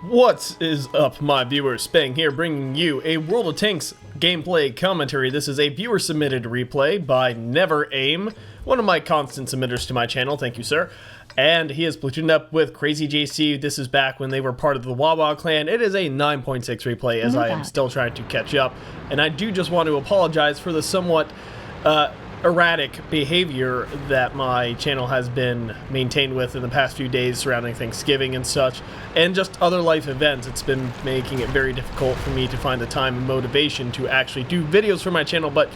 What is up, my viewers? Spang here, bringing you a World of Tanks gameplay commentary. This is a viewer-submitted replay by Never Aim, one of my constant submitters to my channel. Thank you, sir. And he is platooned up with Crazy JC. This is back when they were part of the Wawa clan. It is a 9.6 replay, as I am still trying to catch up. And I do just want to apologize for the somewhat erratic behavior that my channel has been maintained with in the past few days surrounding Thanksgiving and such, and just other life events. It's been making it very difficult for me to find the time and motivation to actually do videos for my channel, but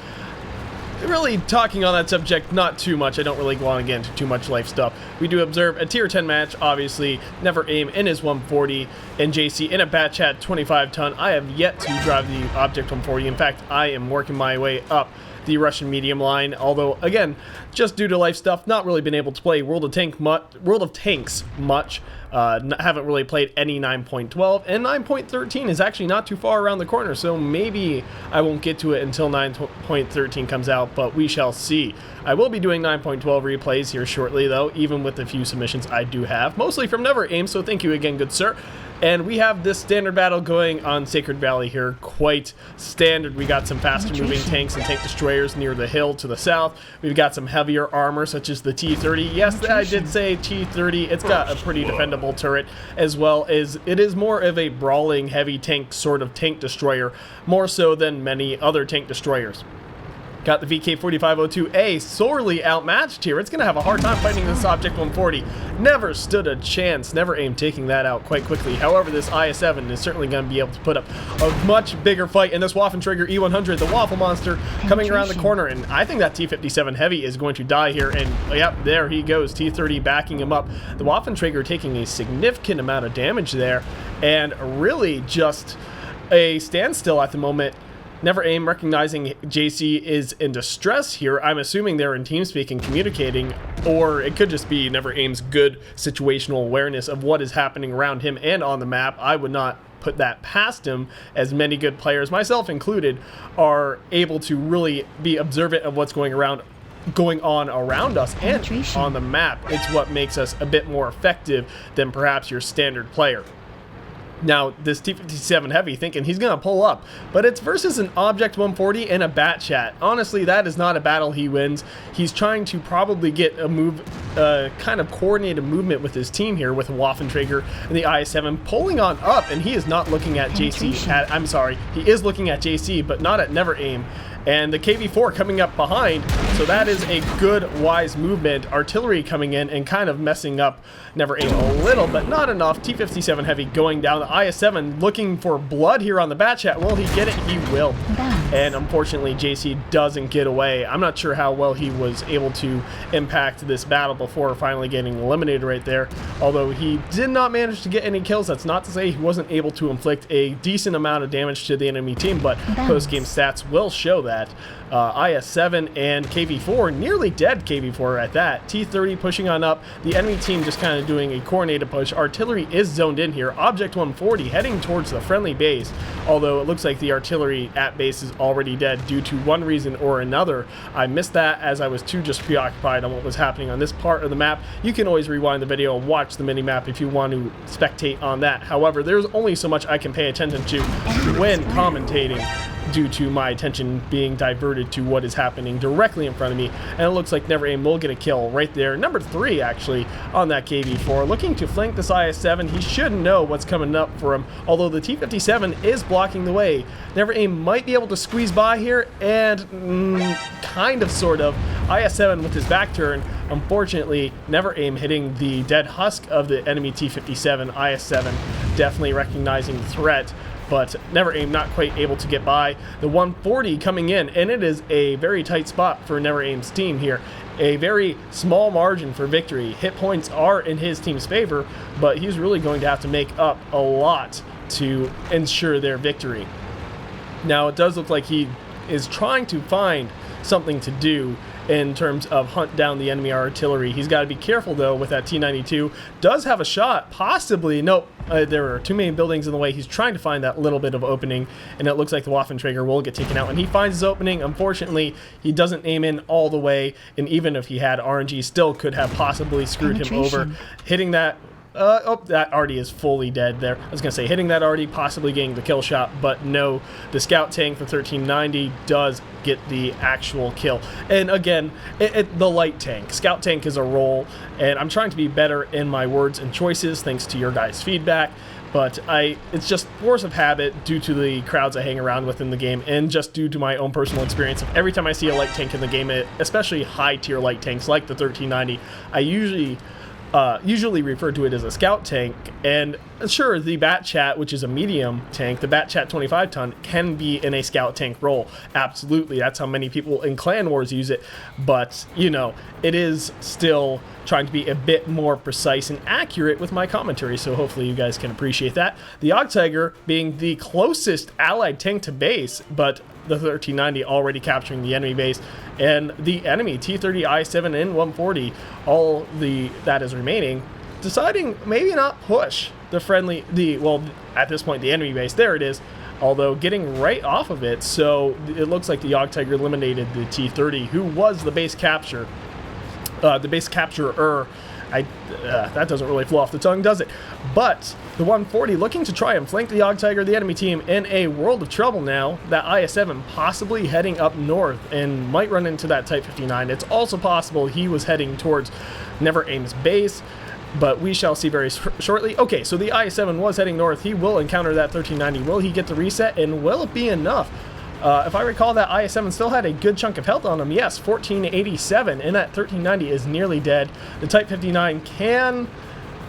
really talking on that subject, not too much. I don't really want to get into too much life stuff. We do observe a tier 10 match, obviously. Never Aim in his 140 and JC in a Bat Chat 25 ton. I have yet to drive the Object 140. In fact, I am working my way up the Russian medium line, although again, just due to life stuff, not really been able to play World of Tanks much. Haven't really played any 9.12, and 9.13 is actually not too far around the corner, so maybe I won't get to it until 9.13 comes out, but we shall see. I will be doing 9.12 replays here shortly, though, even with the few submissions I do have, mostly from Never Aim, so thank you again, good sir. And we have this standard battle going on Sacred Valley here, quite standard. We got some faster moving tanks and tank destroyers near the hill to the south. We've got some heavier armor such as the T-30. Yes, I did say T-30. It's got a pretty defendable turret, as well as it is more of a brawling heavy tank sort of tank destroyer, more so than many other tank destroyers. Got the VK4502A sorely outmatched here. It's going to have a hard time fighting this Object 140. Never stood a chance. Never Aim taking that out quite quickly. However, this IS-7 is certainly going to be able to put up a much bigger fight in this Waffentrager E100, the Waffle Monster, coming around the corner. And I think that T-57 Heavy is going to die here. And yep, there he goes. T-30 backing him up. The Waffentrager taking a significant amount of damage there, and really just a standstill at the moment. Never Aim recognizing JC is in distress here. I'm assuming they're in TeamSpeak and communicating, or it could just be Never Aim's good situational awareness of what is happening around him and on the map. I would not put that past him, as many good players, myself included, are able to really be observant of what's going on around us and on the map. It's what makes us a bit more effective than perhaps your standard player. Now, this T-57 Heavy thinking he's going to pull up, but it's versus an Object 140 and a Bat Chat. Honestly, that is not a battle he wins. He's trying to probably get a kind of coordinated movement with his team here with Waffentrager and the IS-7 pulling on up, and he is not looking at JC. I'm sorry, he is looking at JC, but not at Never Aim. And the KV-4 coming up behind, so that is a good, wise movement. Artillery coming in and kind of messing up Never Aim a little, but not enough. T-57 Heavy going down. The IS-7 looking for blood here on the Bat Chat. Will he get it? He will. And unfortunately, JC doesn't get away. I'm not sure how well he was able to impact this battle before finally getting eliminated right there. Although he did not manage to get any kills, that's not to say he wasn't able to inflict a decent amount of damage to the enemy team, but post-game stats will show that. IS-7 and KV-4, nearly dead KV-4 at that. T-30 pushing on up. The enemy team just kind of doing a coordinated push. Artillery is zoned in here. Object 140 heading towards the friendly base, although it looks like the artillery at base is already dead due to one reason or another. I missed that as I was too just preoccupied on what was happening on this part of the map. You can always rewind the video and watch the mini-map if you want to spectate on that. However, there's only so much I can pay attention to when commentating, due to my attention being diverted to what is happening directly in front of me. And it looks like Never Aim will get a kill right there. Number 3, actually, on that KV-4. Looking to flank this IS-7. He should know what's coming up for him, although the T-57 is blocking the way. Never Aim might be able to squeeze by here, and kind of, sort of. IS-7 with his back turn. Unfortunately, Never Aim hitting the dead husk of the enemy T-57. IS-7 definitely recognizing the threat, but Never Aim not quite able to get by. The 140 coming in, and it is a very tight spot for Never Aim's team here. A very small margin for victory. Hit points are in his team's favor, but he's really going to have to make up a lot to ensure their victory. Now, it does look like he is trying to find something to do in terms of hunt down the enemy artillery. He's got to be careful, though, with that T-92. Does have a shot, possibly. Nope, there are too many buildings in the way. He's trying to find that little bit of opening, and it looks like the Waffentrager will get taken out. And he finds his opening. Unfortunately, he doesn't aim in all the way, and even if he had, RNG still could have possibly screwed him over. Hitting that Oh, that already is fully dead there. I was going to say hitting that already, possibly getting the kill shot, but no. The scout tank, the 1390, does get the actual kill. And again, the light tank. Scout tank is a role, and I'm trying to be better in my words and choices thanks to your guys' feedback. But it's just force of habit due to the crowds I hang around with in the game, and just due to my own personal experience of every time I see a light tank in the game, especially high-tier light tanks like the 1390, I usually refer to it as a scout tank. And sure, the Bat Chat, which is a medium tank, the Bat Chat 25 ton, can be in a scout tank role. Absolutely, that's how many people in Clan Wars use it. But, you know, it is still trying to be a bit more precise and accurate with my commentary, so hopefully you guys can appreciate that. The Yogg Tiger being the closest allied tank to base, but the 1390 already capturing the enemy base, and the enemy T-30, I-7, and 140, all that is remaining, deciding maybe not push well, at this point, the enemy base. There it is. Although getting right off of it, so it looks like the Yogg Tiger eliminated the T-30, who was the base capturer. That doesn't really flow off the tongue, does it? But the 140 looking to try and flank the Yogg Tiger, the enemy team, in a world of trouble now. That IS-7 possibly heading up north and might run into that Type 59. It's also possible he was heading towards Never Aim's base, but we shall see very shortly. Okay, so the IS-7 was heading north. He will encounter that 1390. Will he get the reset, and will it be enough? If I recall, that IS-7 still had a good chunk of health on him. Yes, 1487, and that 1390 is nearly dead. The Type 59 can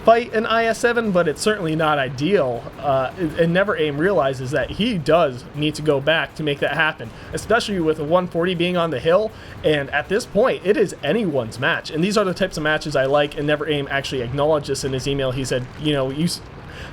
fight an IS-7, but it's certainly not ideal. And Never Aim realizes that he does need to go back to make that happen, especially with a 140 being on the hill. And at this point, it is anyone's match. And these are the types of matches I like, and Never Aim actually acknowledged this in his email. He said, you know, you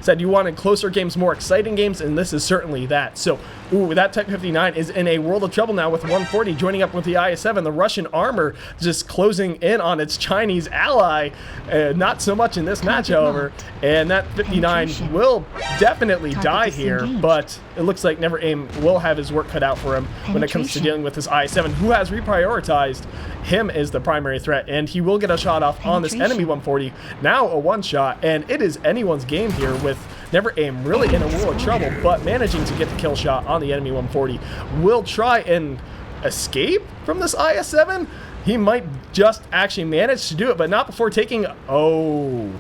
said you wanted closer games, more exciting games, and this is certainly that. So, that Type 59 is in a world of trouble now with 140 joining up with the IS-7. The Russian armor just closing in on its Chinese ally. Not so much in this match, however. And that 59 will definitely die here, but it looks like Never Aim will have his work cut out for him when it comes to dealing with this IS-7, who has reprioritized him as the primary threat, and he will get a shot off on this enemy 140. Now a one-shot, and it is anyone's game here with Never Aim really in a world of trouble, but managing to get the kill shot on the enemy 140. Will try and escape from this IS-7. He might just actually manage to do it, but not before taking... Oh,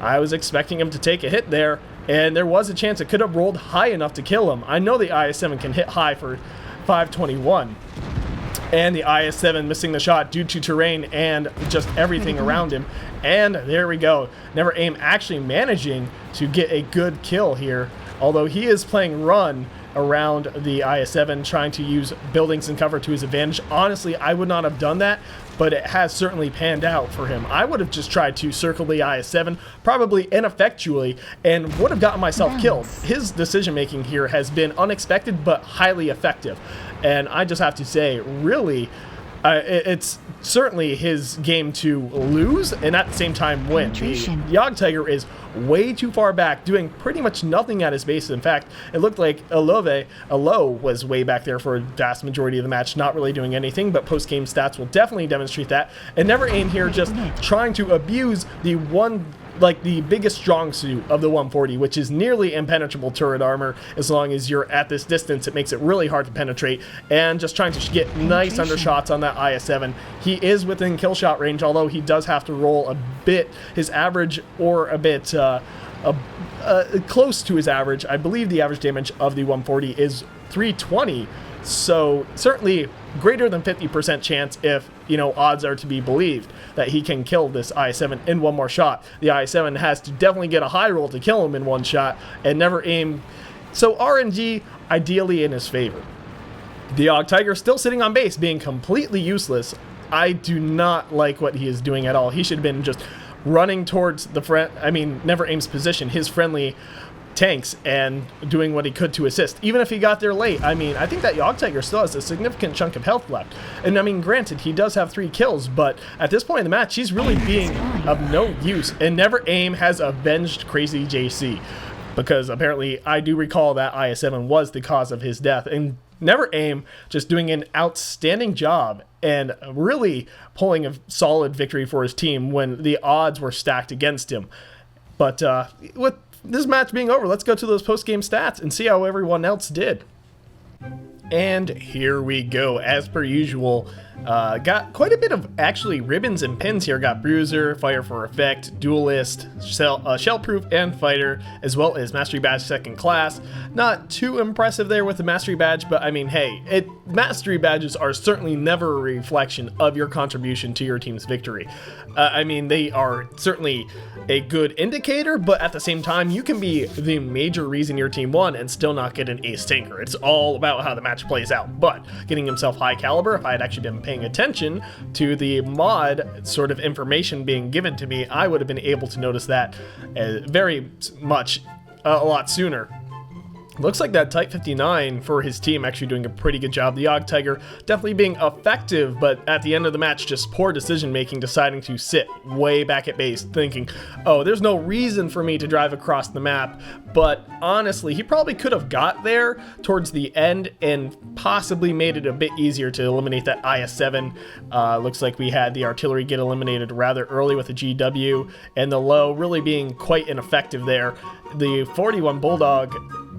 I was expecting him to take a hit there, and there was a chance it could have rolled high enough to kill him. I know the IS-7 can hit high for 521. And the IS-7 missing the shot due to terrain and just everything around him. And there we go. Never Aim actually managing to get a good kill here. Although he is playing run around the IS-7, trying to use buildings and cover to his advantage. Honestly, I would not have done that, but it has certainly panned out for him. I would have just tried to circle the IS-7, probably ineffectually, and would have gotten myself killed. His decision-making here has been unexpected, but highly effective. And I just have to say, really, it's certainly his game to lose and at the same time win. The Yogg Tiger is way too far back, doing pretty much nothing at his base. In fact, it looked like Alo was way back there for a vast majority of the match, not really doing anything, but post-game stats will definitely demonstrate that. And Never Aim here just trying to abuse the the biggest strong suit of the 140, which is nearly impenetrable turret armor. As long as you're at this distance, it makes it really hard to penetrate, and just trying to get nice undershots on that IS-7. He is within kill shot range, although he does have to roll a bit his average, or a bit close to his average. I believe the average damage of the 140 is 320, so certainly greater than 50% chance, if odds are to be believed, that he can kill this IS-7 in one more shot. The IS-7 has to definitely get a high roll to kill him in one shot, and Never Aim. So RNG ideally in his favor. The Yogg Tiger still sitting on base, being completely useless. I do not like what he is doing at all. He should have been just running towards Never Aim's position, his friendly tanks, and doing what he could to assist, even if he got there late. I think that Yogg Tiger still has a significant chunk of health left, and granted, he does have 3 kills, but at this point in the match, he's really being of no use, and Never Aim has avenged Crazy JC, because apparently I do recall that IS-7 was the cause of his death, and Never Aim just doing an outstanding job and really pulling a solid victory for his team when the odds were stacked against him. But with this match being over, let's go to those post-game stats and see how everyone else did. And here we go, as per usual. Got quite a bit of actually ribbons and pins here. Got Bruiser, Fire for Effect, Duelist, Shellproof, and Fighter, as well as Mastery Badge 2nd class. Not too impressive there with the Mastery Badge, but I mean, hey, Mastery Badges are certainly never a reflection of your contribution to your team's victory. I mean, they are certainly a good indicator, but at the same time, you can be the major reason your team won and still not get an ace tanker. It's all about how the match plays out. But getting himself high caliber, if I had actually been paying attention to the mod sort of information being given to me, I would have been able to notice that very much a lot sooner. Looks like that Type 59 for his team actually doing a pretty good job. The Og Tiger definitely being effective, but at the end of the match, just poor decision making, deciding to sit way back at base, thinking, oh, there's no reason for me to drive across the map. But honestly, he probably could have got there towards the end and possibly made it a bit easier to eliminate that IS-7. Looks like we had the artillery get eliminated rather early with the GW, and the low really being quite ineffective there. The 41 Bulldog,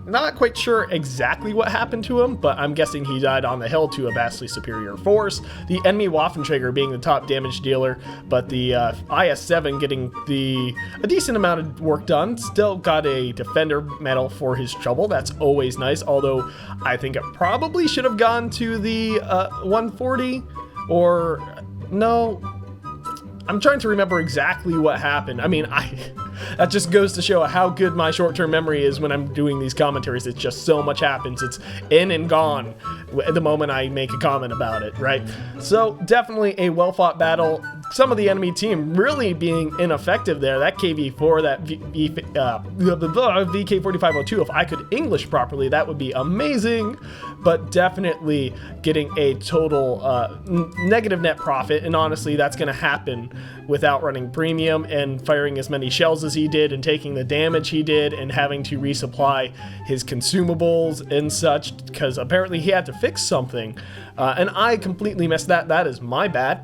not quite sure exactly what happened to him, but I'm guessing he died on the hill to a vastly superior force. The enemy Waffenträger being the top damage dealer, but the IS-7 getting a decent amount of work done. Still got a Defender medal for his trouble. That's always nice, although I think it probably should have gone to the 140, or no. I'm trying to remember exactly what happened. I mean, that just goes to show how good my short-term memory is when I'm doing these commentaries. It's just so much happens. It's in and gone the moment I make a comment about it, right? So definitely a well-fought battle. Some of the enemy team really being ineffective there. That KV4, that VK4502, if I could English properly, that would be amazing. But definitely getting a total negative net profit. And honestly, that's going to happen without running premium and firing as many shells as he did and taking the damage he did and having to resupply his consumables and such, because apparently he had to fix something. And I completely missed that. That is my bad.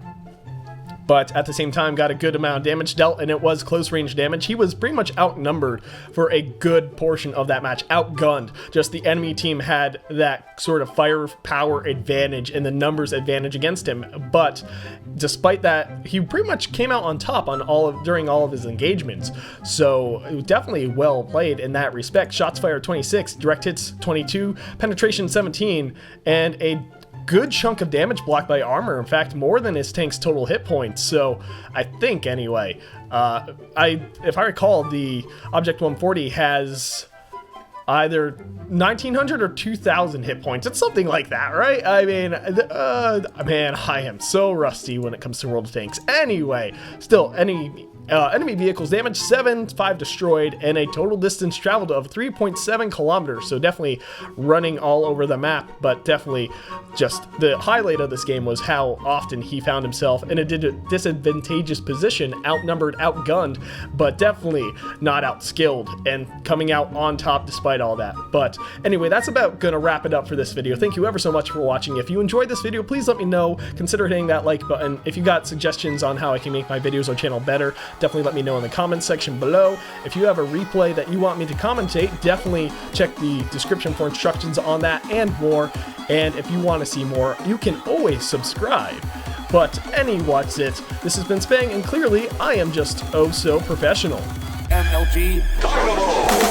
But at the same time, got a good amount of damage dealt, and it was close range damage. He was pretty much outnumbered for a good portion of that match, outgunned. Just the enemy team had that sort of firepower advantage and the numbers advantage against him. But despite that, he pretty much came out on top on during all of his engagements. So definitely well played in that respect. Shots fired 26, direct hits 22, penetration 17, and a good chunk of damage blocked by armor. In fact, more than his tank's total hit points. So I think anyway, if I recall, the Object 140 has either 1900 or 2000 hit points. It's something like that, right? I mean, man, I am so rusty when it comes to World of Tanks. Anyway, still, enemy vehicles damaged 7, 5 destroyed, and a total distance traveled of 3.7 kilometers. So definitely running all over the map, but definitely just the highlight of this game was how often he found himself in a disadvantageous position, outnumbered, outgunned, but definitely not outskilled and coming out on top despite all that. But anyway, that's about gonna wrap it up for this video. Thank you ever so much for watching. If you enjoyed this video, please let me know. Consider hitting that like button. If you got suggestions on how I can make my videos or channel better, definitely let me know in the comments section below. If you have a replay that you want me to commentate, definitely check the description for instructions on that and more. And if you want to see more, you can always subscribe. But what's it? This has been Spang, and clearly I am just oh so professional. MLG.